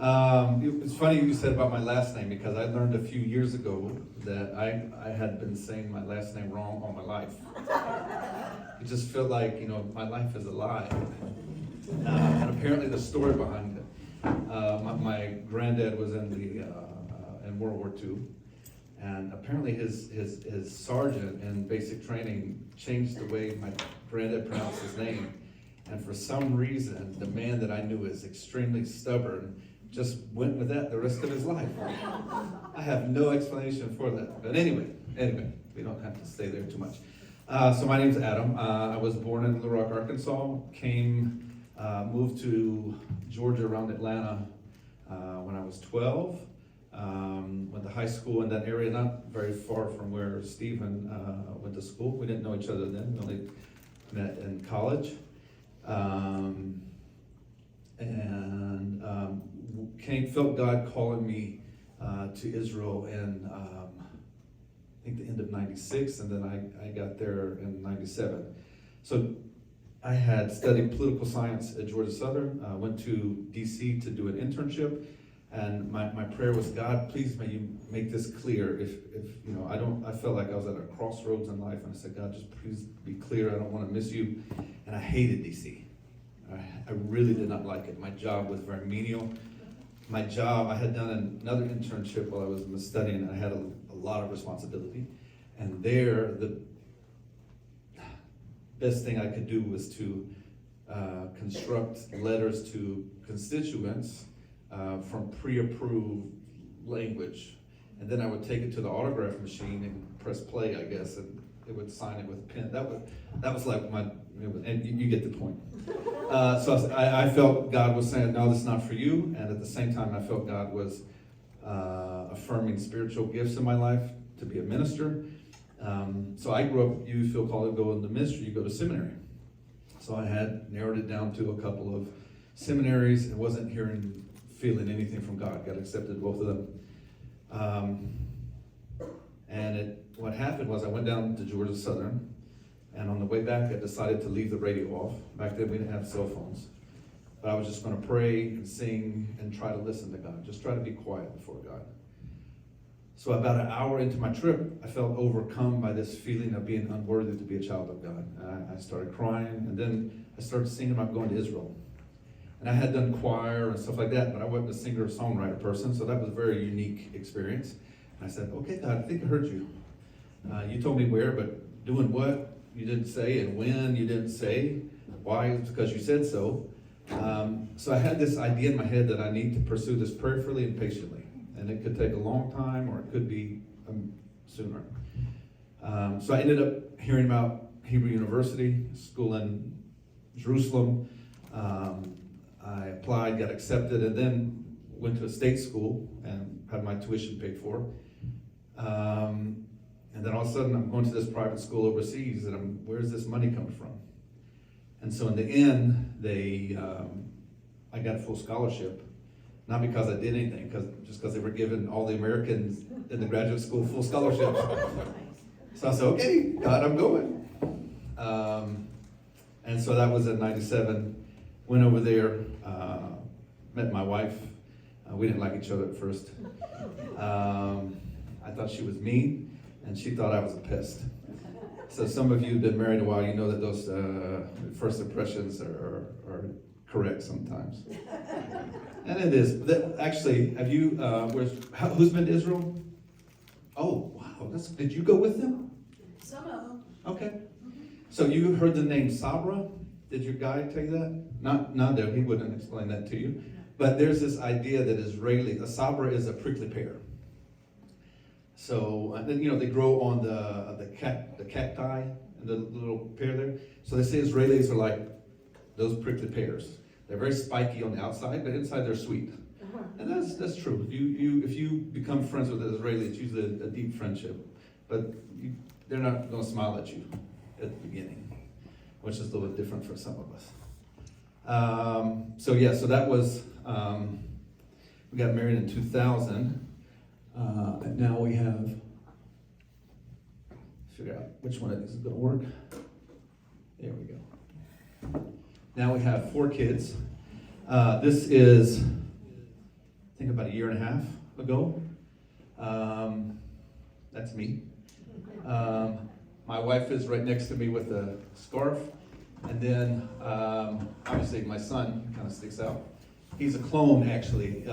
It's funny you said about my last name because I learned a few years ago that I had been saying my last name wrong all my life. It just felt like, my life is a lie. And apparently the story behind it. My granddad was in World War II, and apparently his sergeant in basic training changed the way my granddad pronounced his name. And for some reason, the man that I knew is extremely stubborn just went with that the rest of his life. I have no explanation for that. But anyway, we don't have to stay there too much. So my name's Adam. I was born in Little Rock, Arkansas. Moved to Georgia around Atlanta when I was 12. Went to high school in that area, not very far from where Stephen went to school. We didn't know each other then. We only met in college. Felt God calling me to Israel in I think the end of '96, and then I got there in '97. So I had studied political science at Georgia Southern. Went to DC to do an internship, and my prayer was, God, please may you make this clear. If I felt like I was at a crossroads in life, and I said, God, just please be clear. I don't want to miss you. And I hated DC. I really did not like it. My job was very menial. I had done another internship while I was studying, and I had a lot of responsibility. And there, the best thing I could do was to construct letters to constituents from pre-approved language. And then I would take it to the autograph machine and press play, I guess, and it would sign it with a pen. That was like and you get the point. So I felt God was saying, no, this is not for you. And at the same time, I felt God was affirming spiritual gifts in my life to be a minister. So I grew up, you feel called to go into ministry, you go to seminary. So I had narrowed it down to a couple of seminaries and wasn't feeling anything from God. Got accepted both of them. What happened was I went down to Georgia Southern, and on the way back I decided to leave the radio off. Back then we didn't have cell phones. But I was just going to pray and sing and try to listen to God. Just try to be quiet before God. So about an hour into my trip, I felt overcome by this feeling of being unworthy to be a child of God. I started crying, and then I started singing about going to Israel. And I had done choir and stuff like that, but I wasn't a singer or songwriter person, so that was a very unique experience. And I said, okay, God, I think I heard you. You told me where, but doing what? You didn't say, and when? You didn't say. Why? It's because you said so. So I had this idea in my head that I need to pursue this prayerfully and patiently. And it could take a long time, or it could be sooner. So I ended up hearing about Hebrew University, school in Jerusalem. I applied, got accepted, and then went to a state school and had my tuition paid for. And then all of a sudden I'm going to this private school overseas, and where's this money coming from? And so in the end, I got a full scholarship. Not because I did anything, just because they were giving all the Americans in the graduate school full scholarships. So I said, okay, God, I'm going. And so that was in '97. Went over there, met my wife. We didn't like each other at first. I thought she was mean, and she thought I was a pest. So some of you who've been married a while, you know that those first impressions are correct sometimes. And it is. Actually, have you, who's been to Israel? Oh, wow. Did you go with them? Some of them. Okay. So you heard the name Sabra? Did your guide tell you that? Not that he wouldn't explain that to you. But there's this idea that a Sabra is a prickly pear. So, and then, they grow on the cacti and the little pear there. So they say Israelis are like those prickly pears. They're very spiky on the outside, but inside they're sweet. And that's true. If you become friends with an Israeli, it's usually a deep friendship. But they're not going to smile at you at the beginning, which is a little bit different for some of us. So that was, we got married in 2000. And now we have, figure out which one of these is going to work. There we go. Now we have 4 kids. This is think about a year and a half ago. That's me. My wife is right next to me with a scarf. And then, obviously, my son kind of sticks out. He's a clone, actually.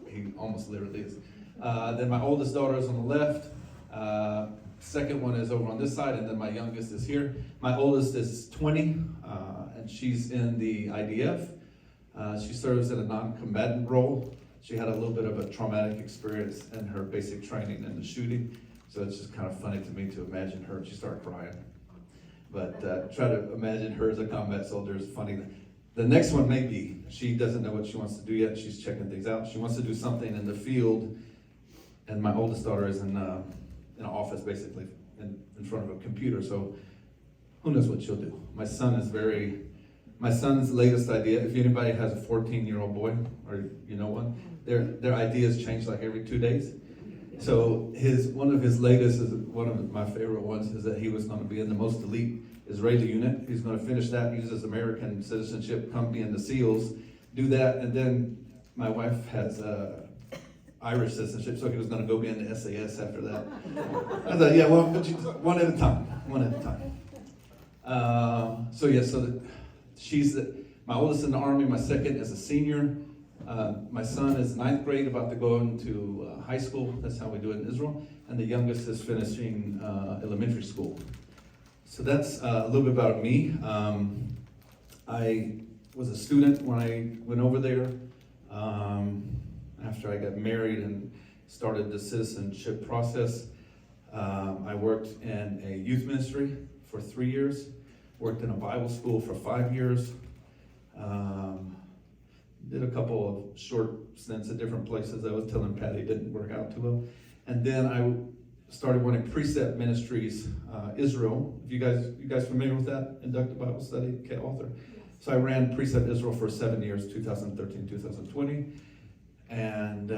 He almost literally is. Then my oldest daughter is on the left. Second one is over on this side, and then my youngest is here. My oldest is 20, and she's in the IDF. She serves in a non-combatant role. She had a little bit of a traumatic experience in her basic training in the shooting, so it's just kind of funny to me to imagine her. She started crying. But try to imagine her as a combat soldier is funny. The next one may be, she doesn't know what she wants to do yet. She's checking things out. She wants to do something in the field, and my oldest daughter is in an office, basically, in front of a computer, so who knows what she'll do. My son's latest idea, if anybody has a 14-year-old boy, or you know one, their ideas change like every 2 days. So one of his latest, is one of my favorite ones, is that he was going to be in the most elite Israeli unit. He's going to finish that, use his American citizenship, come be in the SEALs, do that, and then my wife has Irish citizenship, so he was going to go be in the SAS after that. I thought, yeah, well, but one at a time. My oldest in the Army, my second is a senior. My son is 9th grade, about to go into high school. That's how we do it in Israel. And the youngest is finishing elementary school. So that's a little bit about me. I was a student when I went over there. After I got married and started the citizenship process, I worked in a youth ministry for 3 years, worked in a Bible school for 5 years, did a couple of short stints at different places. I was telling Patty it didn't work out too well. And then I started one at Precept Ministries, Israel. You guys familiar with that? Inductive Bible Study, Kate Author. So I ran Precept Israel for 7 years, 2013, 2020. And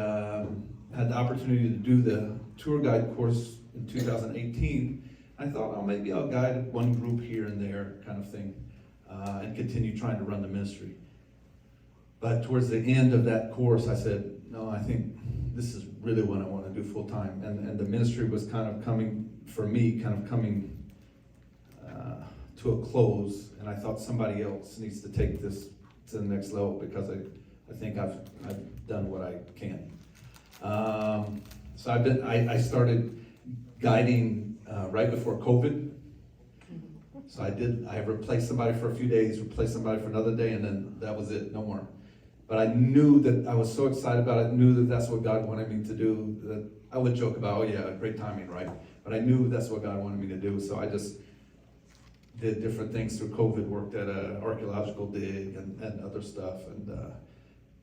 had the opportunity to do the tour guide course in 2018. I thought, oh, maybe I'll guide one group here and there kind of thing, and continue trying to run the ministry. But towards the end of that course, I said, no, I think this is really what I want to do full time. And the ministry was kind of coming to a close, and I thought somebody else needs to take this to the next level, because I think I've done what I can. So I started guiding right before COVID. So I replaced somebody for a few days, replaced somebody for another day, and then that was it, no more. But I knew that I was so excited about it, knew that that's what God wanted me to do, that I would joke about, oh yeah, great timing, right? But I knew that's what God wanted me to do, so I just did different things through COVID, worked at an archaeological dig and other stuff, and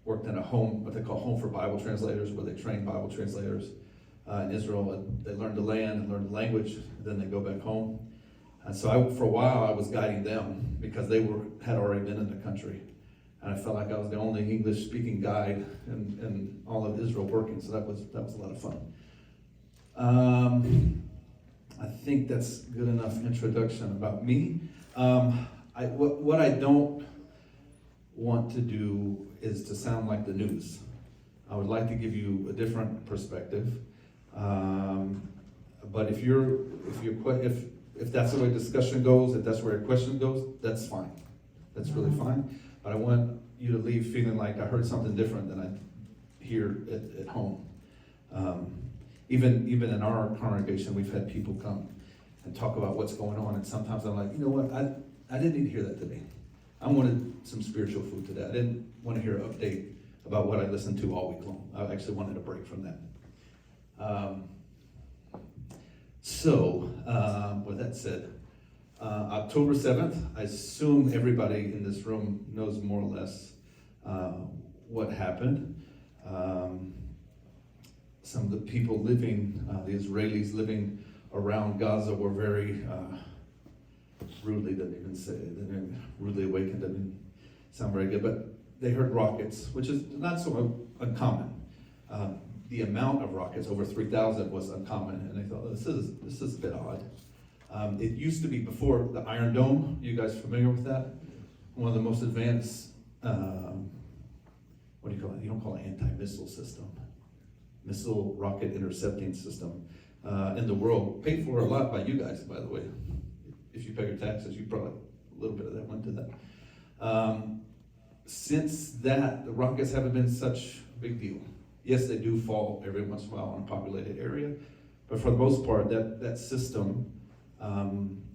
worked in a home, what they call Home for Bible Translators, where they train Bible translators in Israel, and they learn the land and learn the language, and then they go back home. And so for a while, I was guiding them, because they had already been in the country. And I felt like I was the only English-speaking guide in all of Israel working, so that was a lot of fun. I think that's good enough introduction about me. What I don't want to do is to sound like the news. I would like to give you a different perspective. But if that's the way discussion goes, if that's where a question goes, that's fine. That's really fine. But I want you to leave feeling like I heard something different than I hear at home. Even in our congregation, we've had people come and talk about what's going on, and sometimes I'm like, you know what, I didn't need to hear that today. I wanted some spiritual food today. I didn't want to hear an update about what I listened to all week long. I actually wanted a break from that. With that said, October 7th, I assume everybody in this room knows more or less what happened. Some of the people living, the Israelis living around Gaza were very rudely, rudely awakened, didn't sound very good, but they heard rockets, which is not so uncommon. The amount of rockets, over 3,000, was uncommon, and they thought, this is a bit odd. It used to be before the Iron Dome. You guys familiar with that? One of the most advanced what do you call it? You don't call it anti-missile system. Missile rocket intercepting system in the world, paid for a lot by you guys, by the way. If you pay your taxes, you probably, a little bit of that went to that. Since that, the rockets haven't been such a big deal. Yes, they do fall every once in a while in a populated area, but for the most part, that system,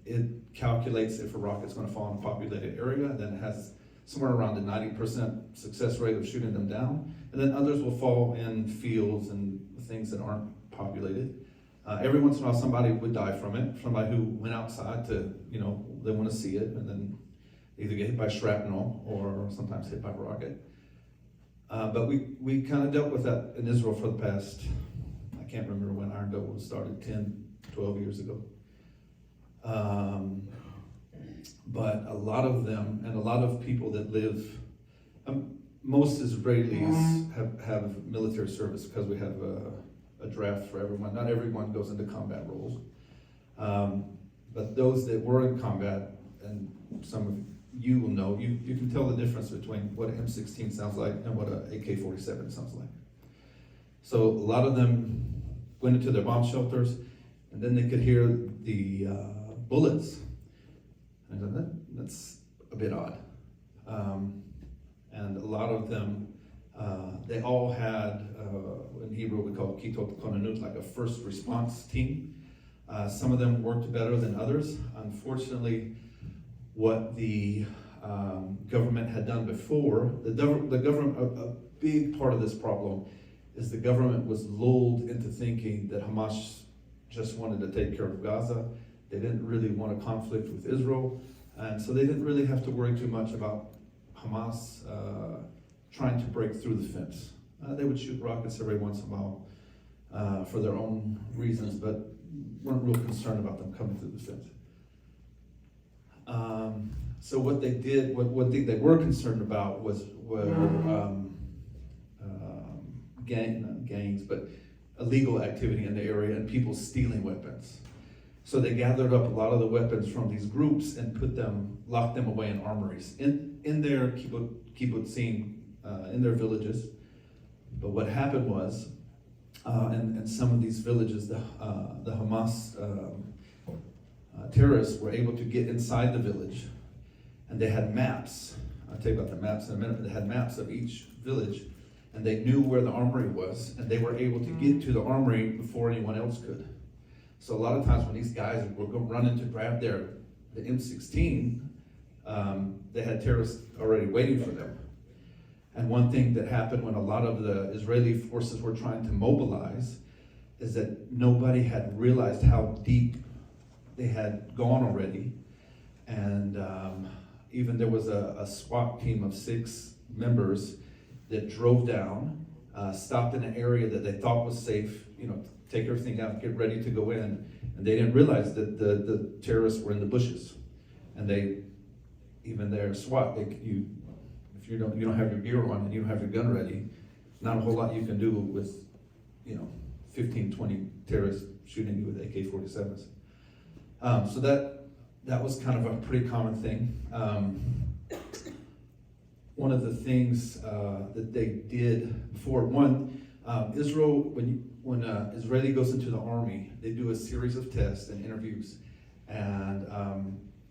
it calculates if a rocket's gonna fall in a populated area, then it has somewhere around a 90% success rate of shooting them down, and then others will fall in fields and things that aren't populated. Every once in a while, somebody would die from it, somebody who went outside to, they wanna see it, and then either get hit by shrapnel or sometimes hit by a rocket. But we kind of dealt with that in Israel for the past, I can't remember when Iron Dome was started, 10, 12 years ago. But a lot of them, and a lot of people that live, most Israelis have military service because we have a draft for everyone. Not everyone goes into combat roles. But those that were in combat, and some of you will know, you can tell the difference between what an M16 sounds like and what an AK-47 sounds like. So a lot of them went into their bomb shelters, and then they could hear the bullets. And that's a bit odd. And a lot of them, they all had, in Hebrew we call kitot konanut, like a first response team. Some of them worked better than others. Unfortunately, what the government had done before, the government, a big part of this problem is the government was lulled into thinking that Hamas just wanted to take care of Gaza. They didn't really want a conflict with Israel, and so they didn't really have to worry too much about Hamas trying to break through the fence. They would shoot rockets every once in a while for their own reasons, but weren't real concerned about them coming through the fence. So what they did, what they were concerned about were gangs, but illegal activity in the area and people stealing weapons. So they gathered up a lot of the weapons from these groups and locked them away in armories, in their kibbutzim, in their villages. But what happened was, in some of these villages, the Hamas terrorists were able to get inside the village, and they had maps. I'll tell you about the maps in a minute. They had maps of each village, and they knew where the armory was, and they were able to get to the armory before anyone else could. So a lot of times when these guys were running to grab the M16, they had terrorists already waiting for them. And one thing that happened when a lot of the Israeli forces were trying to mobilize is that nobody had realized how deep they had gone already. And even there was a SWAT team of 6 members that drove down, stopped in an area that they thought was safe, take everything out, get ready to go in, and they didn't realize that the terrorists were in the bushes. And even their SWAT, if you don't have your gear on and you don't have your gun ready, not a whole lot you can do with 15, 20 terrorists shooting you with AK-47s. So that was kind of a pretty common thing. One of the things that they did before, Israel, when Israeli goes into the army, they do a series of tests and interviews, and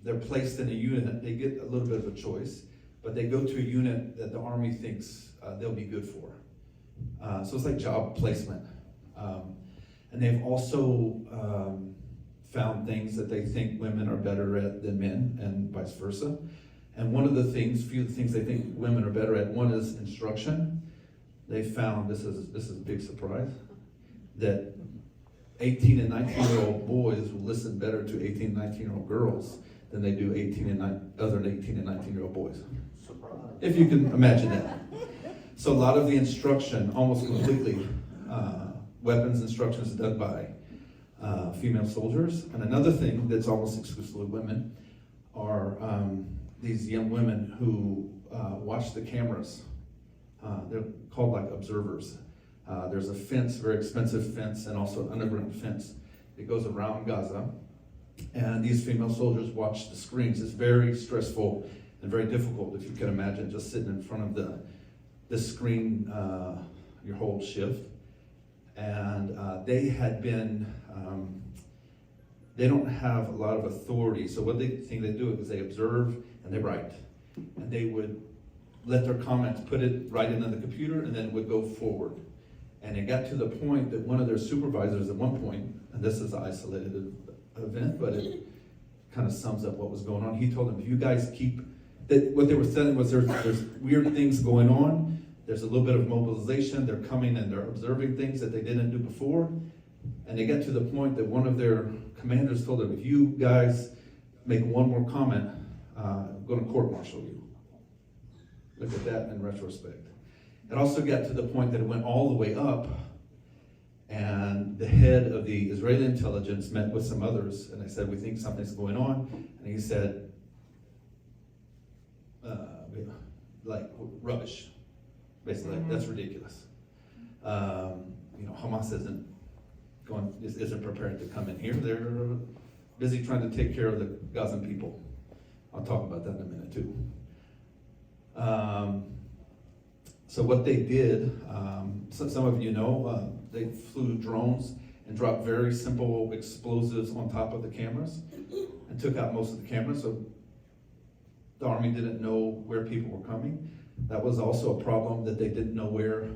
they're placed in a unit. They get a little bit of a choice, but they go to a unit that the army thinks they'll be good for. So it's like job placement. And they've also found things that they think women are better at than men, and vice versa. And few of the things they think women are better at, one is instruction. They found, this is a big surprise, that 18 and 19-year-old boys will listen better to 18 and 19-year-old girls than they do 18 and 19-year-old boys. Surprise. If you can imagine that. So a lot of the instruction, almost completely, weapons instruction is done by female soldiers. And another thing that's almost exclusively women are these young women who watch the cameras. They're called like observers. There's a fence, very expensive fence, and also an underground fence that goes around Gaza. And these female soldiers watch the screens. It's very stressful and very difficult, if you can imagine, just sitting in front of the screen your whole shift. And they had been, they don't have a lot of authority. So what they think they do is they observe and they write. And they would let their comments, put it right into the computer, and then it would go forward. And it got to the point that one of their supervisors at one point, and this is an isolated event, but it kind of sums up what was going on. He told them, if you guys keep, that what they were saying was there's weird things going on. There's a little bit of mobilization. They're coming and they're observing things that they didn't do before. And they got to the point that one of their commanders told them, if you guys make one more comment, I'm going to court-martial you. Look at that in retrospect. It also got to the point that it went all the way up, and the head of the Israeli intelligence met with some others, and they said, we think something's going on. And he said, like, rubbish. Basically, that's ridiculous. Hamas isn't prepared to come in here. They're busy trying to take care of the Gazan people. I'll talk about that in a minute too. So what they did, some of you know, they flew drones and dropped very simple explosives on top of the cameras and took out most of the cameras, so the army didn't know where people were coming. That was also a problem, that they didn't know where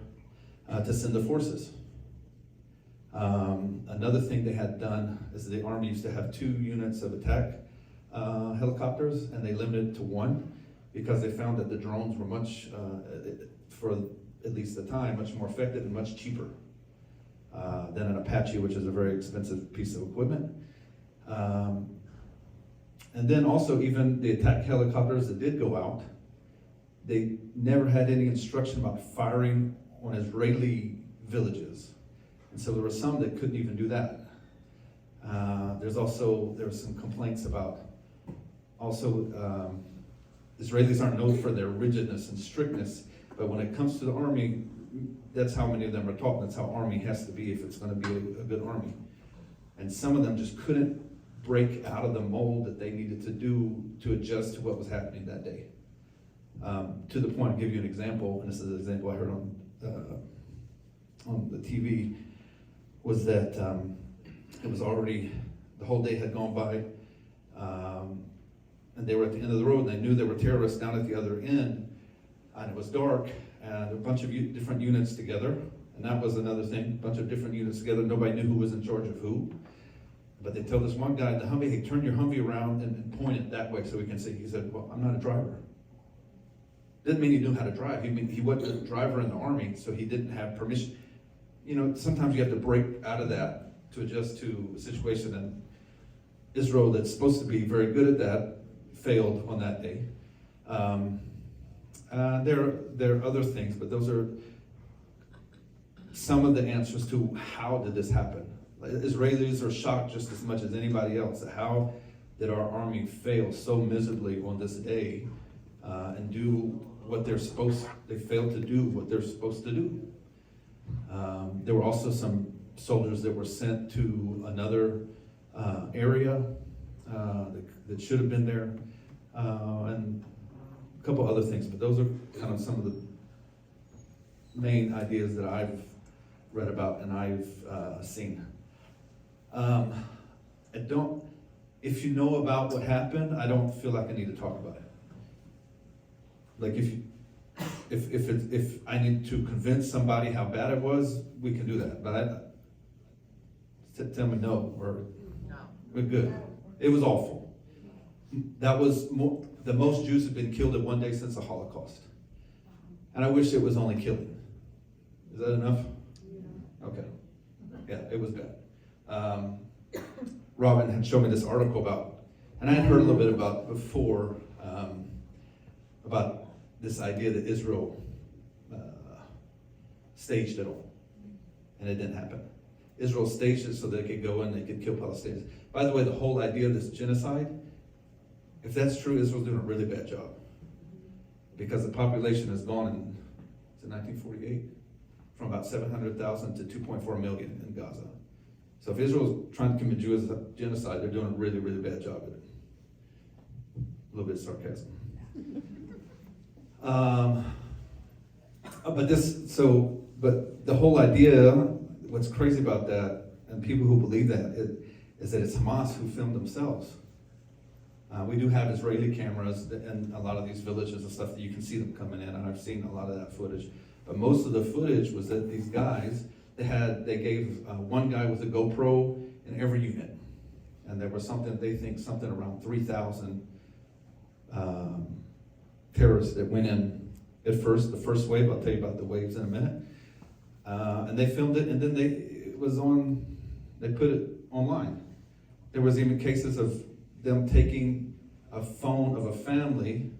to send the forces. Another thing they had done is the army used to have 2 units of attack helicopters, and they limited it to 1 because they found that the drones were much, for at least the time, much more effective and much cheaper than an Apache, which is a very expensive piece of equipment. And then also, even the attack helicopters that did go out, they never had any instruction about firing on Israeli villages. And so there were some that couldn't even do that. There were some complaints about, Israelis aren't known for their rigidness and strictness, but when it comes to the army, that's how many of them are taught. That's how army has to be if it's going to be a good army. And some of them just couldn't break out of the mold that they needed to do to adjust to what was happening that day. To the point, I'll give you an example, and this is an example I heard on the TV, was that it was already, the whole day had gone by, and they were at the end of the road, and they knew there were terrorists down at the other end, and it was dark, and a bunch of different units together, and that was another thing, a bunch of different units together. Nobody knew who was in charge of who. But they told this one guy in the Humvee, hey, turn your Humvee around and point it that way so we can see. He said, well, I'm not a driver. Didn't mean he knew how to drive. He wasn't a driver in the army, so he didn't have permission. Sometimes you have to break out of that to adjust to a situation. And Israel, that's supposed to be very good at that, failed on that day. There are other things, but those are some of the answers to how did this happen. Israelis are shocked just as much as anybody else. How did our army fail so miserably on this day and do what they failed to do what they're supposed to do. There were also some soldiers that were sent to another area that should have been there, and a couple other things, but those are kind of some of the main ideas that I've read about and I've seen. If you know about what happened, I don't feel like I need to talk about it. Like if I need to convince somebody how bad it was, we can do that. But tell me no, or we're good. It was awful. That was the most Jews have been killed in one day since the Holocaust. And I wish it was only killing. Is that enough? Okay. Yeah, it was bad. Robin had shown me this article about, and I had heard a little bit about before, about this idea that Israel staged it all, and it didn't happen. Israel staged it so they could go in, they could kill Palestinians. By the way, the whole idea of this genocide, if that's true, Israel's doing a really bad job, because the population has gone in 1948 from about 700,000 to 2.4 million in Gaza. So if Israel's trying to commit genocide, they're doing a really, really bad job at it. A little bit of sarcasm. But the whole idea, what's crazy about that, and people who believe that, is that it's Hamas who filmed themselves. We do have Israeli cameras in a lot of these villages and stuff that you can see them coming in, and I've seen a lot of that footage. But most of the footage was that these guys, they gave one guy with a GoPro in every unit. And there was something around 3,000 terrorists that went in at first, the first wave. I'll tell you about the waves in a minute. And they filmed it, and then they put it online. There was even cases of them taking a phone of a family,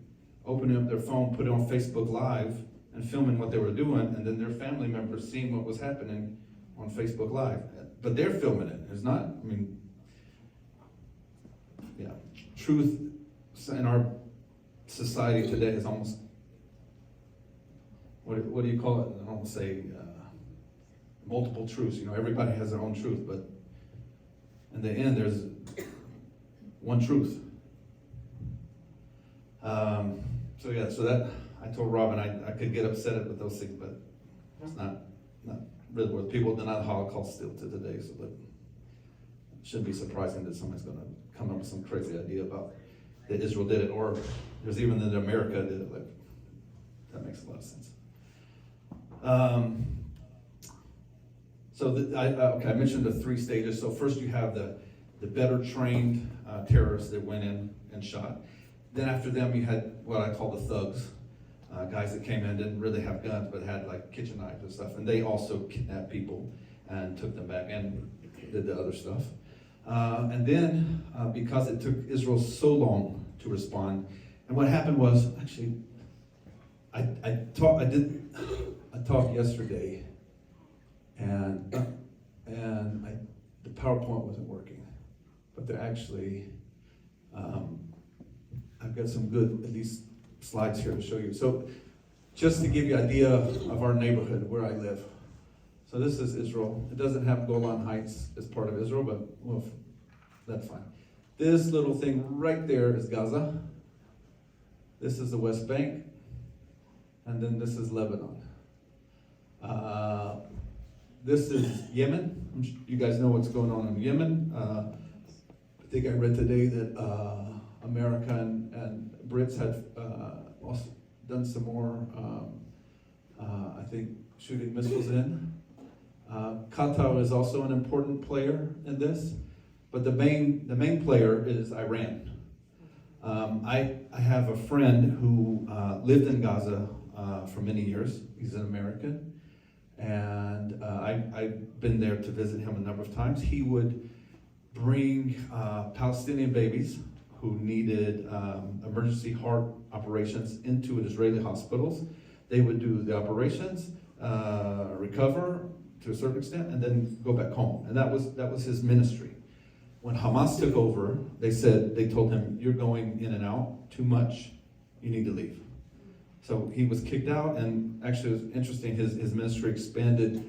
opening up their phone, put it on Facebook Live, and filming what they were doing, and then their family members seeing what was happening on Facebook Live. But they're filming it. It's not, truth in our society today is almost, what do you call it? I don't want to say multiple truths. Everybody has their own truth, but in the end, there's one truth. So that I told Robin I could get upset with those things, but it's not really worth. People deny the Holocaust still to today, so that it shouldn't be surprising that somebody's going to come up with some crazy idea about that Israel did it, or there's even that America did it. Like, that makes a lot of sense. I mentioned the 3 stages. So first you have the better trained terrorists that went in and shot. Then after them you had what I call the thugs, guys that came in, didn't really have guns, but had like kitchen knives and stuff. And they also kidnapped people and took them back and did the other stuff. And then because it took Israel so long to respond, and what happened was, actually, I talked yesterday, and the PowerPoint wasn't working, but they're actually, I've got some good, at least, slides here to show you. So, just to give you an idea of our neighborhood, where I live. So this is Israel. It doesn't have Golan Heights as part of Israel, but well, that's fine. This little thing right there is Gaza. This is the West Bank, and then this is Lebanon. This is Yemen. You guys know what's going on in Yemen. I think I read today that America and Brits had also done some more, I think, shooting missiles in. Qatar is also an important player in this, but the main player is Iran. I have a friend who lived in Gaza for many years. He's an American, and I've been there to visit him a number of times. He would bring Palestinian babies who needed emergency heart operations into Israeli hospitals. They would do the operations, recover to a certain extent, and then go back home. And that was his ministry. When Hamas took over, they told him, "You're going in and out too much. You need to leave." So he was kicked out, and actually it was interesting, his ministry expanded.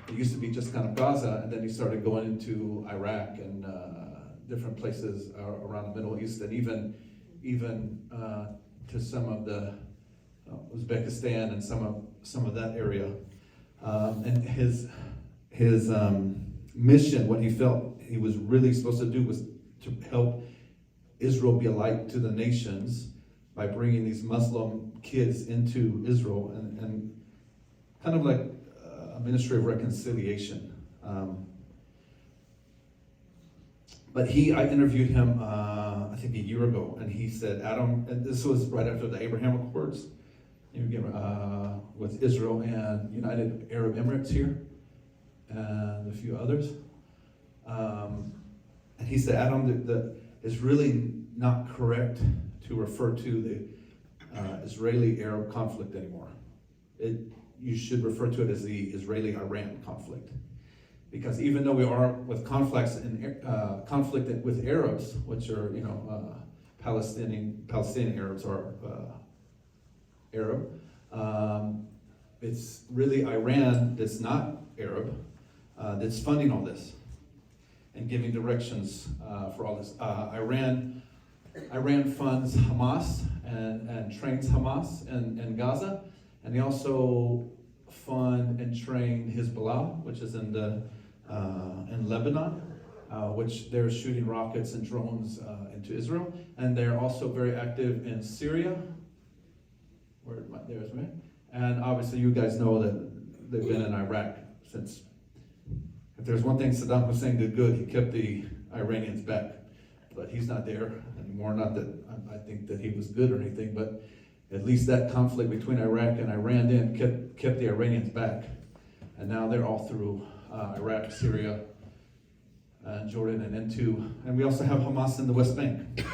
It used to be just kind of Gaza, and then he started going into Iraq and different places around the Middle East, and even to some of the Uzbekistan and some of that area. And his mission, what he felt he was really supposed to do, was to help Israel be a light to the nations by bringing these Muslim kids into Israel and kind of like a ministry of reconciliation. But I interviewed him, I think a year ago, and he said, Adam, and this was right after the Abraham Accords, with Israel and United Arab Emirates here, and a few others. And he said, Adam, it's really not correct to refer to the Israeli-Arab conflict anymore. You should refer to it as the Israeli-Iran conflict. Because even though we are with conflict with Arabs, which are, Palestinian Arabs are Arab, it's really Iran that's not Arab that's funding all this and giving directions for all this. Iran funds Hamas and trains Hamas in Gaza, and they also fund and train Hezbollah, which is in Lebanon, which they're shooting rockets and drones into Israel. And they're also very active in Syria, where there's me. And obviously you guys know that they've been in Iraq since. If there's one thing Saddam Hussein did good, he kept the Iranians back. But he's not there anymore. Not that I think that he was good or anything, but at least that conflict between Iraq and Iran then kept the Iranians back. And now they're all through Iraq, Syria, and Jordan, and we also have Hamas in the West Bank.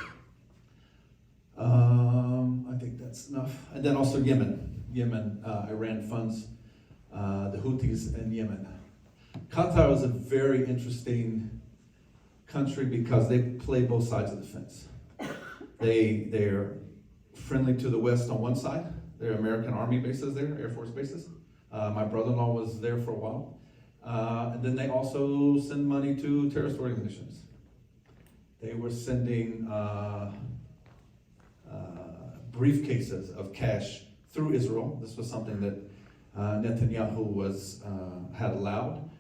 I think that's enough. And then also Yemen. Iran funds the Houthis in Yemen. Qatar is a very interesting country because they play both sides of the fence. They're friendly to the West on one side. There are American Army bases there, Air Force bases. My brother-in-law was there for a while. And then they also send money to terrorist organizations. They were sending briefcases of cash through Israel. This was something that Netanyahu had allowed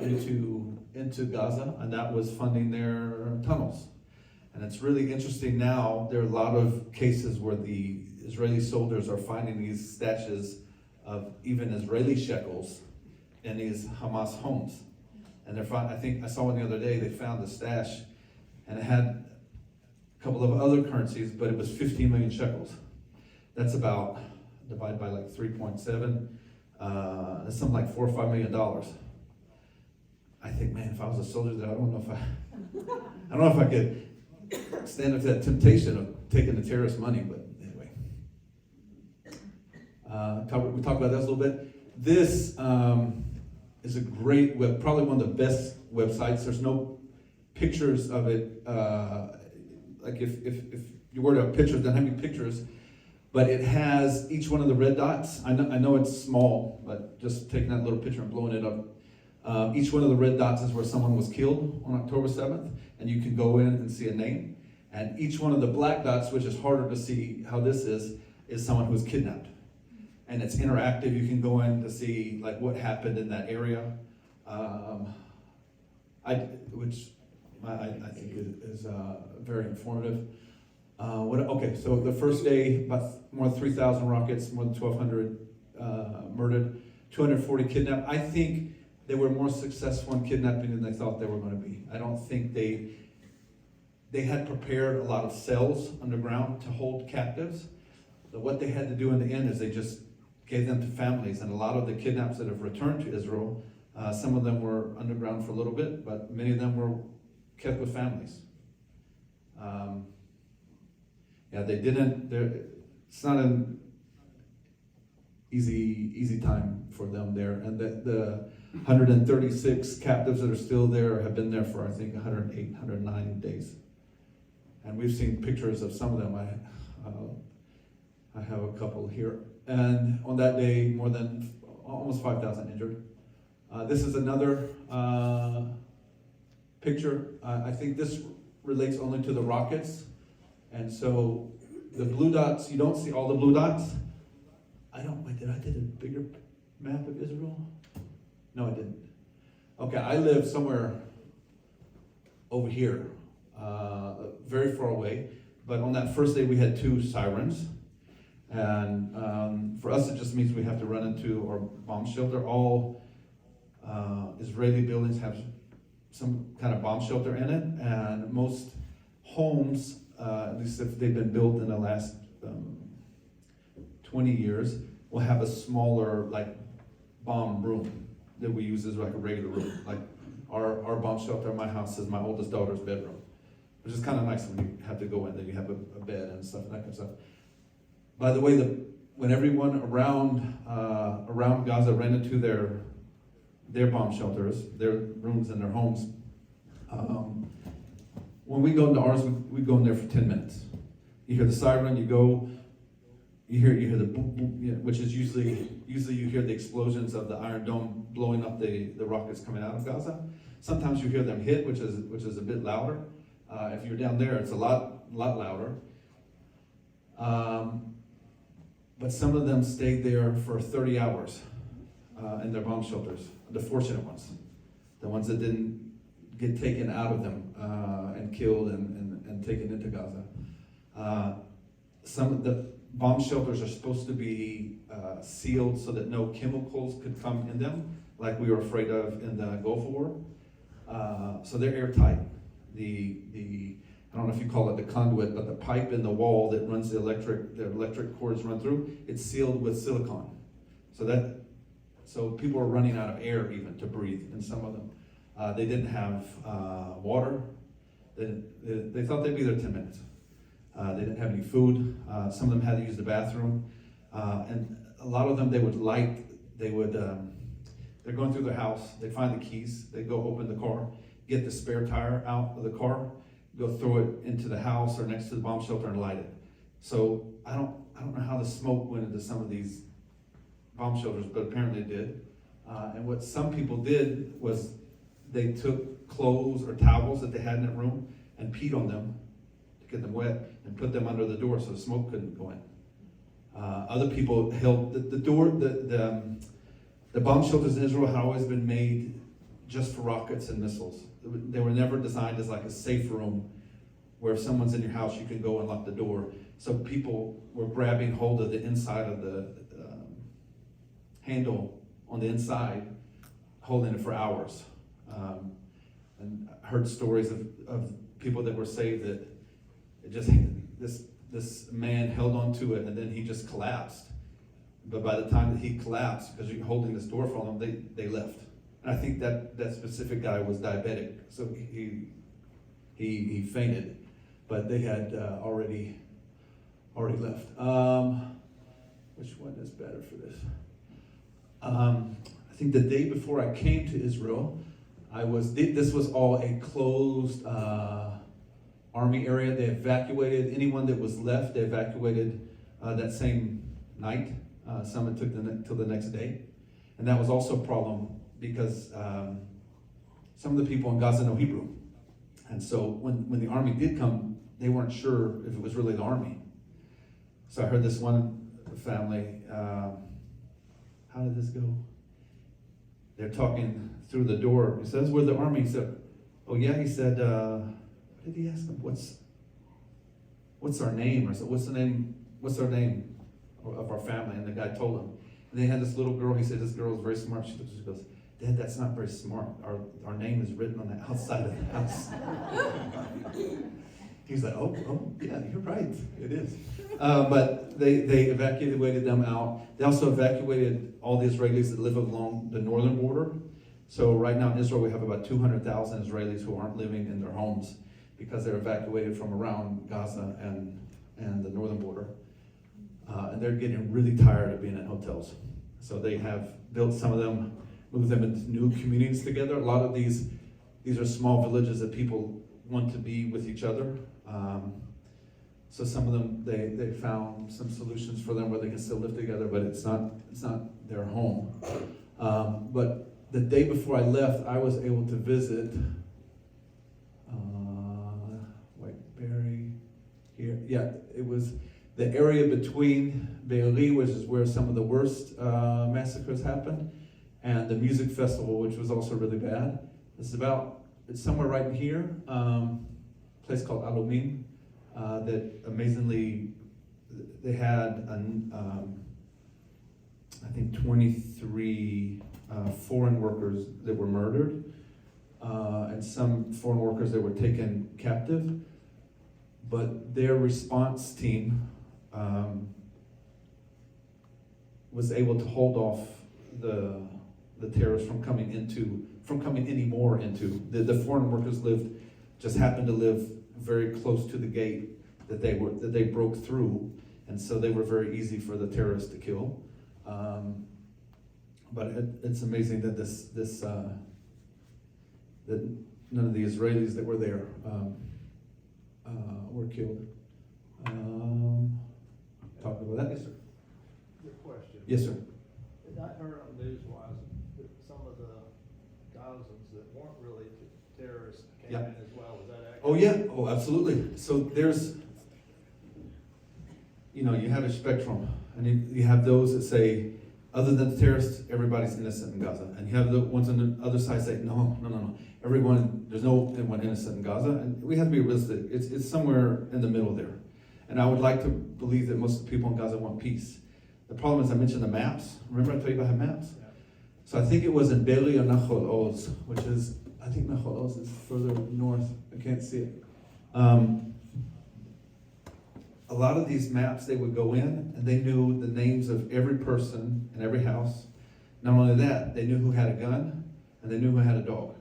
into Gaza, and that was funding their tunnels. And it's really interesting now, there are a lot of cases where the Israeli soldiers are finding these stashes of even Israeli shekels in these Hamas homes. And I think I saw one the other day, they found a stash and it had a couple of other currencies, but it was 15 million shekels. That's about, divided by like 3.7, that's something like $4 or $5 million. I think, man, if I was a soldier there, I don't know if I could stand up to that temptation of taking the terrorist money, but anyway. We talked about that a little bit. This is a great probably one of the best websites. There's no pictures of it. Like if you were to have pictures, it doesn't have any pictures, but it has each one of the red dots. I know it's small, but just taking that little picture and blowing it up. Each one of the red dots is where someone was killed on October 7th, and you can go in and see a name. And each one of the black dots, which is harder to see how this is someone who was kidnapped. And it's interactive. You can go in to see like what happened in that area, which I think is very informative. Okay, so the first day, about more than 3,000 rockets, more than 1,200 murdered, 240 kidnapped. I think they were more successful in kidnapping than they thought they were going to be. I don't think they had prepared a lot of cells underground to hold captives. So what they had to do in the end is they just gave them to families. And a lot of the kidnaps that have returned to Israel, some of them were underground for a little bit, but many of them were kept with families. They didn't. It's not an easy time for them there. And the 136 captives that are still there have been there for, I think, 108, 109 days. And we've seen pictures of some of them. I have a couple here. And on that day, more than almost 5,000 injured. This is another picture. I think this relates only to the rockets. And so the blue dots, you don't see all the blue dots. Did I did a bigger map of Israel? No, I didn't. Okay, I live somewhere over here, very far away. But on that first day, we had 2 sirens. And for us, it just means we have to run into our bomb shelter. All Israeli buildings have some kind of bomb shelter in it. And most homes, at least if they've been built in the last 20 years, will have a smaller, like, bomb room that we use as like a regular room. Like our bomb shelter in my house is my oldest daughter's bedroom, which is kind of nice when you have to go in, then you have a bed and stuff and that kind of stuff. By the way, when everyone around Gaza ran into their bomb shelters, their rooms and their homes, when we go into ours, we go in there for 10 minutes. You hear the siren, you hear the boom, boom, which is usually you hear the explosions of the Iron Dome blowing up the rockets coming out of Gaza. Sometimes you hear them hit, which is a bit louder. If you're down there, it's a lot louder. But some of them stayed there for 30 hours. in their bomb shelters, the fortunate ones, the ones that didn't get taken out of them and killed and taken into Gaza. Some of the bomb shelters are supposed to be sealed so that no chemicals could come in them, like we were afraid of in the Gulf War. So they're airtight. I don't know if you call it the conduit, but the pipe in the wall that runs the electric cords run through, it's sealed with silicone. So people are running out of air even to breathe in some of them. They didn't have water. They thought they'd be there 10 minutes. They didn't have any food. Some of them had to use the bathroom. And a lot of them, they're going through their house, they find the keys, they go open the car, get the spare tire out of the car, go throw it into the house or next to the bomb shelter and light it. So I don't know how the smoke went into some of these bomb shelters, but apparently it did. And what some people did was they took clothes or towels that they had in that room and peed on them to get them wet and put them under the door so the smoke couldn't go in. Other people held the door. The bomb shelters in Israel had always been made just for rockets and missiles. They were never designed as like a safe room where if someone's in your house, you can go and lock the door. So people were grabbing hold of the inside of the handle on the inside, holding it for hours. And I heard stories of people that were saved that it just this man held onto it and then he just collapsed. But by the time that he collapsed, because you're holding this door for them, they left. And I think that specific guy was diabetic, so he fainted, but they had already left. Which one is better for this? I think the day before I came to Israel, this was all a closed army area. They evacuated anyone that was left. They evacuated that same night. Some it took till the next day. And that was also a problem because some of the people in Gaza know Hebrew. And so when the army did come, they weren't sure if it was really the army. So I heard this one family, how did this go? They're talking through the door. He says, "We're the army." He said, "Oh yeah." He said, what did he ask them? What's our name? I said, "What's our name of our family?" And the guy told him. And they had this little girl. He said, "This girl is very smart." She goes, "Dad, that's not very smart. Our name is written on the outside of the house." He's like, oh, yeah, you're right. It is. But they evacuated them out. They also evacuated all the Israelis that live along the northern border. So right now in Israel, we have about 200,000 Israelis who aren't living in their homes because they're evacuated from around Gaza and the northern border. And they're getting really tired of being in hotels. So they have built some of them, moved them into new communities together. A lot of these are small villages that people want to be with each other. So some of them, they found some solutions for them where they can still live together, but it's not their home. But the day before I left, I was able to visit Whiteberry here. Yeah, it was the area between Be'eri, which is where some of the worst massacres happened, and the music festival, which was also really bad. It's somewhere right in here, a place called Alumim, that amazingly, they had, I think 23 foreign workers that were murdered, and some foreign workers that were taken captive. But their response team was able to hold off the terrorists from coming anymore into the foreign workers just happened to live very close to the gate that they broke through, and so they were very easy for the terrorists to kill. But it's amazing that that none of the Israelis that were there were killed. Talk about that, yes, sir. Good question. Yes, sir. I heard on Newswise that some of the Gazans that weren't really terrorists came in as well. Is that accurate? Oh yeah. Oh, absolutely. So there's, you have a spectrum, and you have those that say, other than the terrorists, everybody's innocent in Gaza. And you have the ones on the other side say, no. Everyone, there's no one innocent in Gaza. And we have to be realistic. It's somewhere in the middle there. And I would like to believe that most of the people in Gaza want peace. The problem is, I mentioned the maps. Remember I told you about the maps? Yeah. So I think it was in Beli or Nachol Oz, which is, I think Nachol Oz is further north. I can't see it. A lot of these maps, they would go in and they knew the names of every person in every house. Not only that, they knew who had a gun and they knew who had a dog.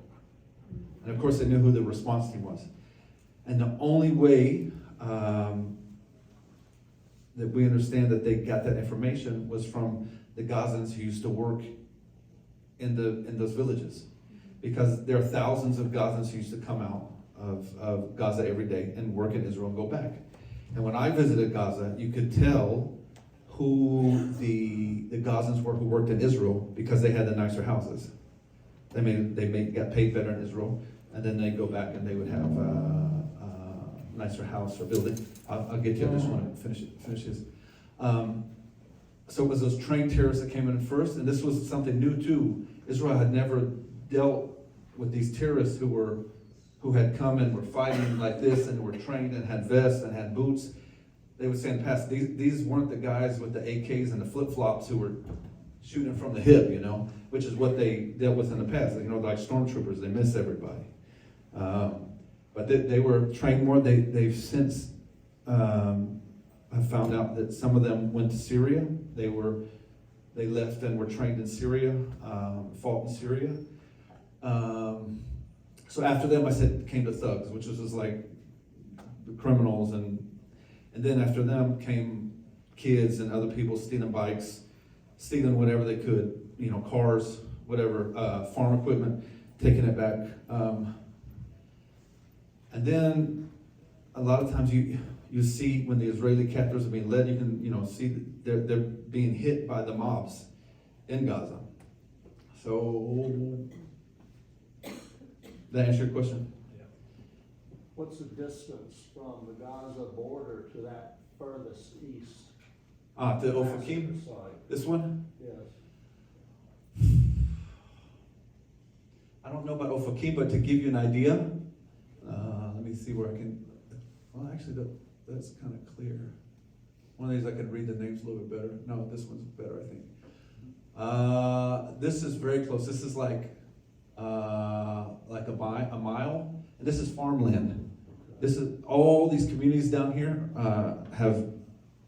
And of course, they knew who the response team was. And the only way that we understand that they got that information was from the Gazans who used to work in those villages. Because there are thousands of Gazans who used to come out of Gaza every day and work in Israel and go back. And when I visited Gaza, you could tell who the Gazans were who worked in Israel because they had the nicer houses. They got paid better in Israel, and then they go back and they would have a nicer house or building. I'll get to it. I just want to finish this. So it was those trained terrorists that came in first, and this was something new too. Israel had never dealt with these terrorists who had come and were fighting like this and were trained and had vests and had boots. They would say in the past, these weren't the guys with the AKs and the flip-flops who were shooting from the hip, which is what they dealt with in the past. Like stormtroopers, they miss everybody. But they were trained more. They've since have found out that some of them went to Syria. They left and were trained in Syria, fought in Syria. So after them, I said, came the thugs, which was just like the criminals, and then after them came kids and other people stealing bikes, stealing whatever they could, cars, whatever, farm equipment, taking it back. And then a lot of times you see when the Israeli captives are being led, you can see that they're being hit by the mobs in Gaza. So that answer your question? Yeah. What's the distance from the Gaza border to that furthest east? To Ofakim? This one? Yes. I don't know about Ofakim, but to give you an idea, let me see where I can. Well, actually, that's kind of clear. One of these I could read the names a little bit better. No, this one's better, I think. This is very close. This is like a mile, and this is farmland. This is all these communities down here have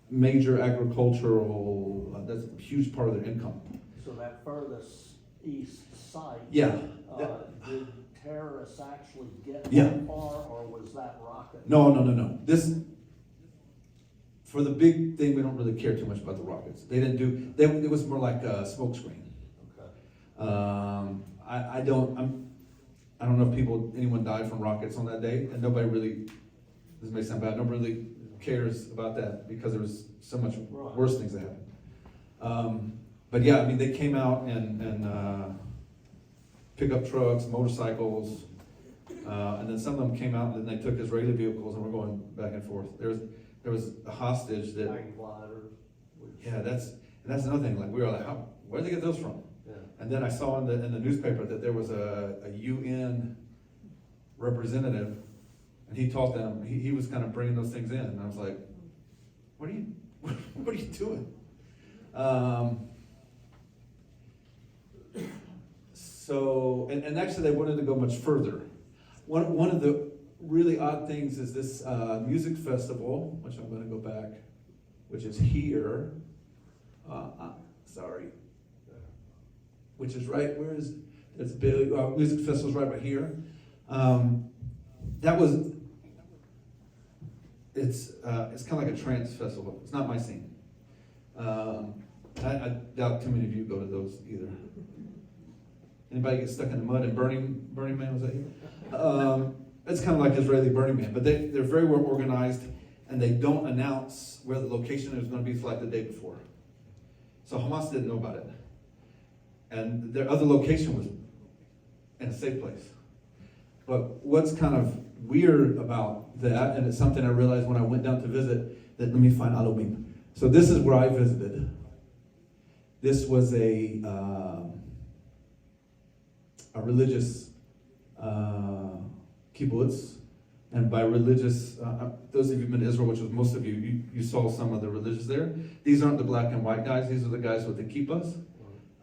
major agricultural. That's a huge part of their income. So that furthest east site. Yeah. Did terrorists actually get that far, or was that rocket? No. This, for the big thing, we don't really care too much about the rockets. They didn't do. It was more like a smoke screen. Okay. I don't know if anyone died from rockets on that day, and nobody really. This may sound bad. Nobody really cares about that because there was so much worse things that happened. But yeah, they came out and pickup trucks, motorcycles, and then some of them came out and then they took Israeli vehicles and were going back and forth. There was a hostage that. Yeah, that's another thing. Like we were like, where did they get those from? Yeah. And then I saw in the newspaper that there was a UN representative, and he taught them. He was kind of bringing those things in, and I was like, what are you doing? So, and actually they wanted to go much further. One of the really odd things is this music festival, which I'm going to go back, which is here. Which is right, where is, it's Bailey, music festival's right here. It's kind of like a trance festival. It's not my scene. I doubt too many of you go to those either. Anybody get stuck in the mud and Burning Man, was that you? It's kind of like Israeli Burning Man, but they're very well organized, and they don't announce where the location is going to be for like the day before. So Hamas didn't know about it. And their other location was in a safe place. But what's kind of weird about that, and it's something I realized when I went down to visit, that let me find Alomim. So this is where I visited. This was a religious kibbutz, and by religious, those of you who've been to Israel, which was most of you, you saw some of the religious there. These aren't the black and white guys, these are the guys with the kippahs.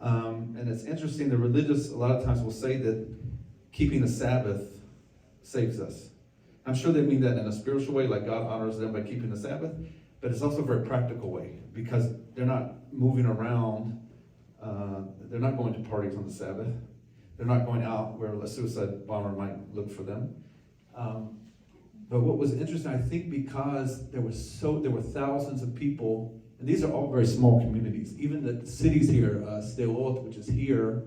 And it's interesting, the religious a lot of times will say that keeping the Sabbath saves us. I'm sure they mean that in a spiritual way, like God honors them by keeping the Sabbath, but it's also a very practical way, because they're not moving around, they're not going to parties on the Sabbath, they're not going out where a suicide bomber might look for them. But what was interesting, I think, because there were thousands of people, and these are all very small communities. Even the cities here, Dahlonega, which is here,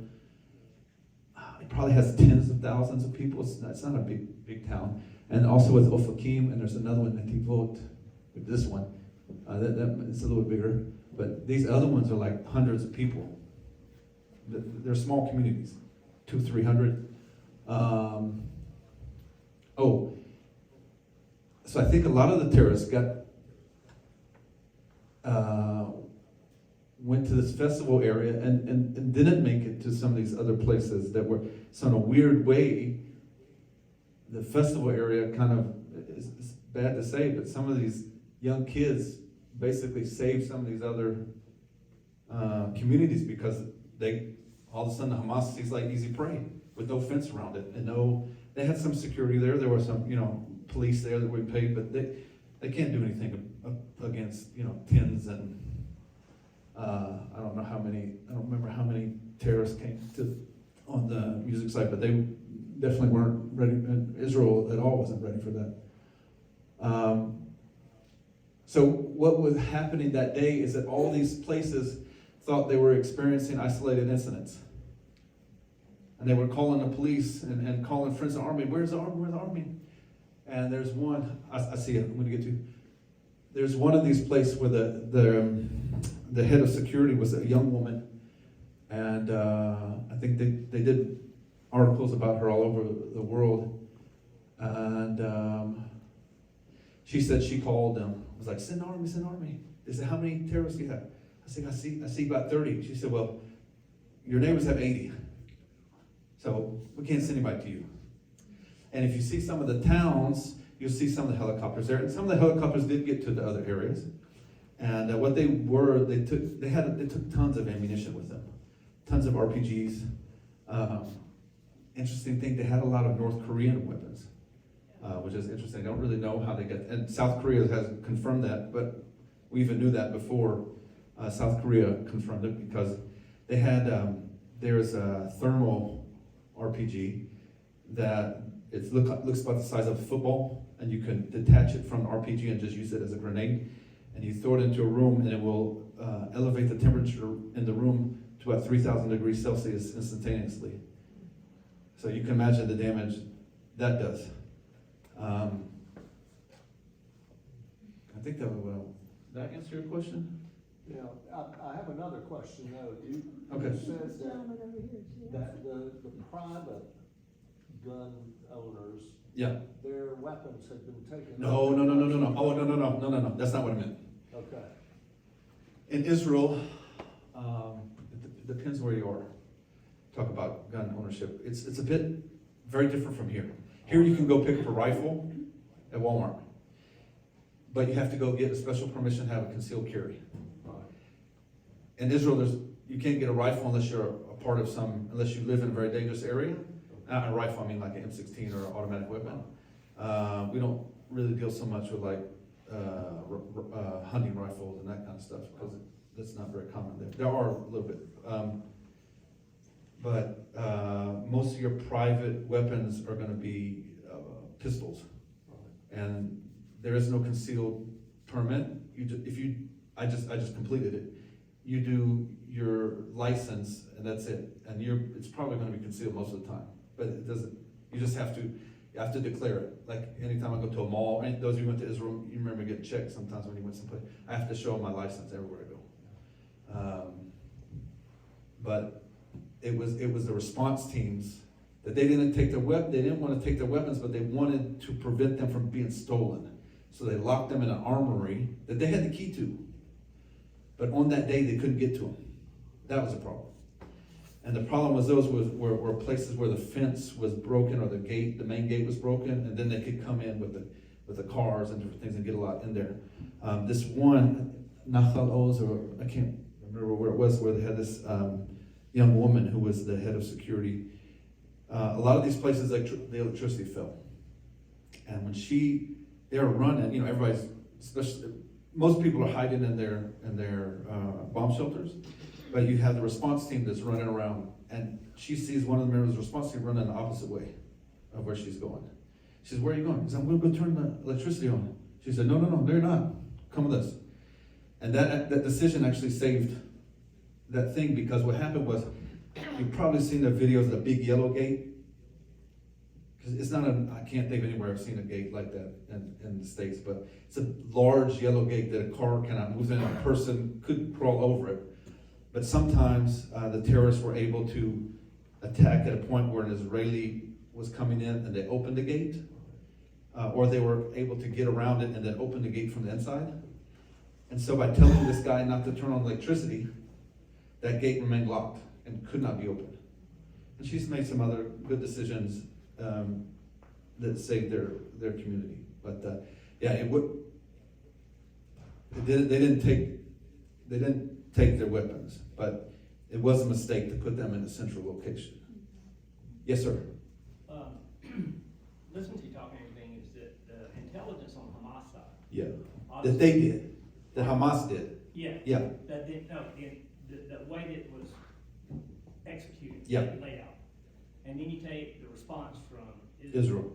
it probably has tens of thousands of people. It's not a big town. And also with Ofakim, and there's another one, I think, Focht, this one. It's a little bit bigger. But these other ones are like hundreds of people. They're small communities, 200-300. So I think a lot of the terrorists went to this festival area and didn't make it to some of these other places that were, so in a weird way, the festival area kind of, is bad to say, but some of these young kids basically saved some of these other communities, because all of a sudden the Hamas sees like easy prey with no fence around it, and they had some security there. There were some, police there that we paid, but they can't do anything against, tens and I don't remember how many terrorists came on the music site, but they definitely weren't ready, and Israel at all wasn't ready for that. So what was happening that day is that all these places thought they were experiencing isolated incidents. And they were calling the police and calling friends of the army, where's the army, where's the army? And there's one, I see it, I'm going to get to. There's one of these places where the head of security was a young woman, and I think they did articles about her all over the world. And she said she called them. I was like, send army, send army. They said, how many terrorists do you have? I said, I see about 30. She said, well, your neighbors have 80. So we can't send anybody to you. And if you see some of the towns, you'll see some of the helicopters there. And some of the helicopters did get to the other areas. And what they were, they took tons of ammunition with them, tons of RPGs. Interesting thing, they had a lot of North Korean weapons, which is interesting. I don't really know how they get, and South Korea has confirmed that, but we even knew that before South Korea confirmed it, because they had, there's a thermal RPG that looks about the size of a football, and you can detach it from the RPG and just use it as a grenade, and you throw it into a room, and it will elevate the temperature in the room to about 3,000 degrees Celsius instantaneously. So you can imagine the damage that does. I think that will, did I answer your question? Yeah, I have another question though. Okay. You said that the private gun owners, Yeah. their weapons had been taken. No. Oh, no. That's not what I meant. Okay. In Israel, it depends where you are. Talk about gun ownership. It's a bit very different from here. Here you can go pick up a rifle at Walmart, but you have to go get a special permission to have a concealed carry. In Israel, you can't get a rifle unless you're unless you live in a very dangerous area. Not a rifle, I mean like an M16 or an automatic weapon. We don't really deal so much with like hunting rifles and that kind of stuff, because that's not very common there. There are a little bit. But most of your private weapons are going to be pistols, and there is no concealed permit. I just completed it. You do your license, and that's it. And it's probably going to be concealed most of the time, but it doesn't. You just have to declare it. Like anytime I go to a mall, and those of you who went to Israel, you remember getting checked sometimes when you went someplace. I have to show my license everywhere I go. But it was the response teams that they didn't want to take their weapons, but they wanted to prevent them from being stolen. So they locked them in an armory that they had the key to. But on that day, they couldn't get to them. That was a problem. And the problem was those were places where the fence was broken or the main gate was broken, and then they could come in with the cars and different things and get a lot in there. This one, Nahal Oz, or I can't remember where it was, where they had this young woman who was the head of security. A lot of these places, the electricity fell. And when they were running, everybody's, especially, most people are hiding in their bomb shelters, but you have the response team that's running around, and she sees one of the members of the response team running the opposite way of where she's going. She says, "Where are you going?" He said, "I'm going to go turn the electricity on." She said, No, you're not. Come with us. And that decision actually saved that thing, because what happened was, you've probably seen the videos of the big yellow gate. Because it's not I can't think of anywhere I've seen a gate like that in the States, but it's a large yellow gate that a car cannot move in, a person could crawl over it. But sometimes the terrorists were able to attack at a point where an Israeli was coming in and they opened the gate, or they were able to get around it and then open the gate from the inside. And so by telling this guy not to turn on electricity, that gate remained locked and could not be opened. And she's made some other good decisions that saved their community. But they didn't take their weapons, but it was a mistake to put them in a central location. Yes, sir. Listening to you talking and everything, is that the intelligence on Hamas side? Yeah. Obviously- That they did. That Hamas did. Yeah. Yeah. That did, no, the way that it was executed. Yeah. Laid out. And then you take the response from Israel.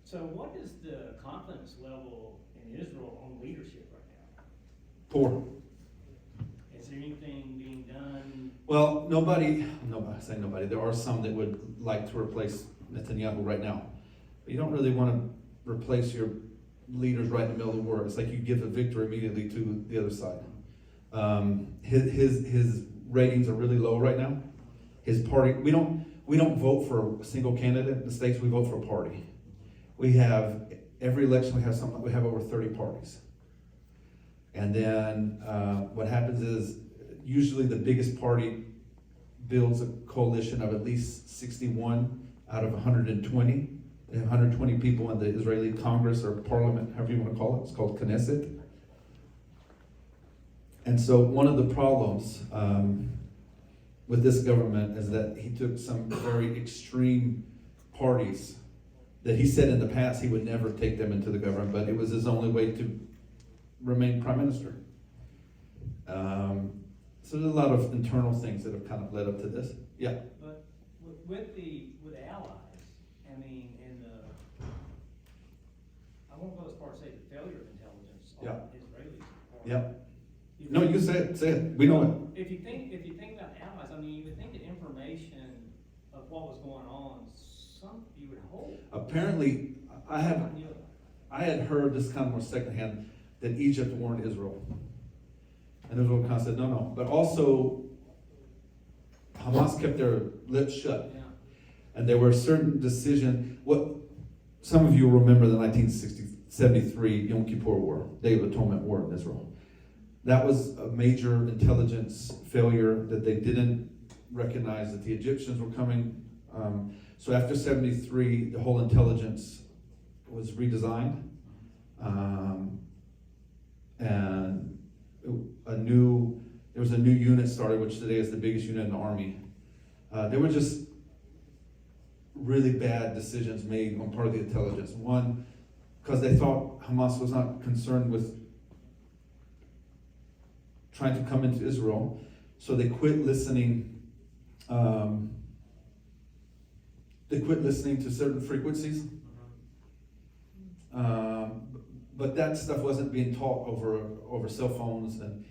So what is the confidence level in Israel on leadership right now? Poor. Is there anything being done? Well, I say nobody. There are some that would like to replace Netanyahu right now. But you don't really want to replace your leaders right in the middle of the war. It's like you give the victory immediately to the other side. His ratings are really low right now. His party, we don't vote for a single candidate in the States, we vote for a party. We have, every election we have over 30 parties. And then what happens is, usually the biggest party builds a coalition of at least 61 out of 120. They have 120 people in the Israeli Congress or Parliament, however you want to call it. It's called Knesset. And so one of the problems with this government is that he took some very extreme parties that he said in the past he would never take them into the government, but it was his only way to remain prime minister. So there's a lot of internal things that have kind of led up to this. Yeah. But with the allies, I mean, I won't go as far as say the failure of intelligence on Israelis. Yeah. No, you say it. We know it. If you think about the allies, I mean, you would think that information of what was going on, you would hope. Apparently, I had heard this kind of more secondhand that Egypt warned Israel. And Israel kind of said, no. But also, Hamas kept their lips shut. Yeah. And there were certain decisions. What some of you remember the 1973 Yom Kippur War, Day of Atonement War in Israel. That was a major intelligence failure that they didn't recognize that the Egyptians were coming. So after 73, the whole intelligence was redesigned. And there was a new unit started, which today is the biggest unit in the army. There were just really bad decisions made on part of the intelligence. One, because they thought Hamas was not concerned with trying to come into Israel, so they quit listening. They quit listening to certain frequencies. But that stuff wasn't being taught over cell phones, and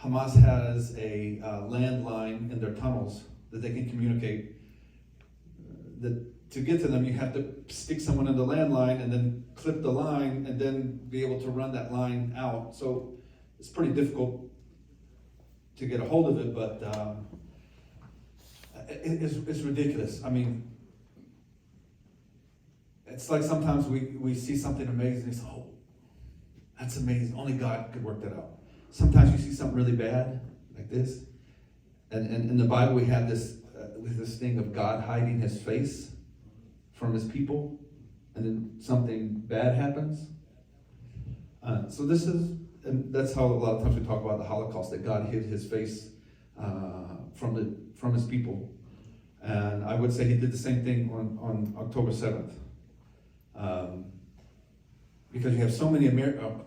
Hamas has a landline in their tunnels that they can communicate. To get to them, you have to stick someone in the landline and then clip the line and then be able to run that line out. So it's pretty difficult to get a hold of it, but it's ridiculous. I mean, it's like sometimes we see something amazing and say, oh, that's amazing. Only God could work that out. Sometimes you see something really bad, like this, And in the Bible, we have this thing of God hiding his face from his people, and then something bad happens. So this is, and that's how a lot of times we talk about the Holocaust, that God hid his face from his people. And I would say he did the same thing on October 7th. Because you have so many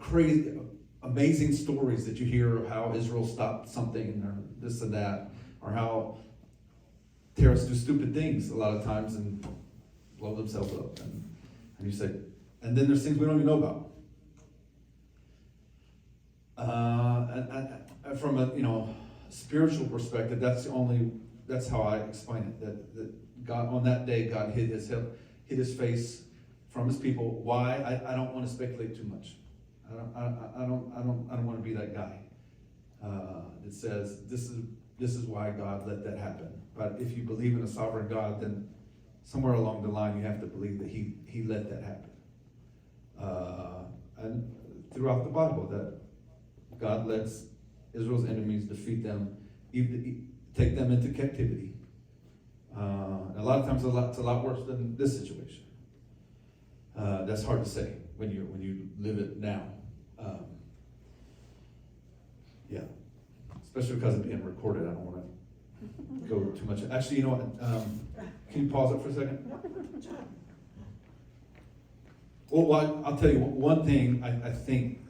crazy, amazing stories that you hear of how Israel stopped something or this and that, or how terrorists do stupid things a lot of times and blow themselves up. And you say, and then there's things we don't even know about. And from a spiritual perspective, that's how I explain it. That God, on that day, God hid his face from his people. Why? I don't want to speculate too much. I don't want to be that guy that says this is why God let that happen. But if you believe in a sovereign God, then somewhere along the line you have to believe that he let that happen. And throughout the Bible, that God lets Israel's enemies defeat them, take them into captivity. A lot of times it's a lot worse than this situation. That's hard to say when you live it now. Yeah, especially because it's being recorded. I don't want to go too much. Actually, you know what? Can you pause it for a second? Well, I'll tell you one thing I think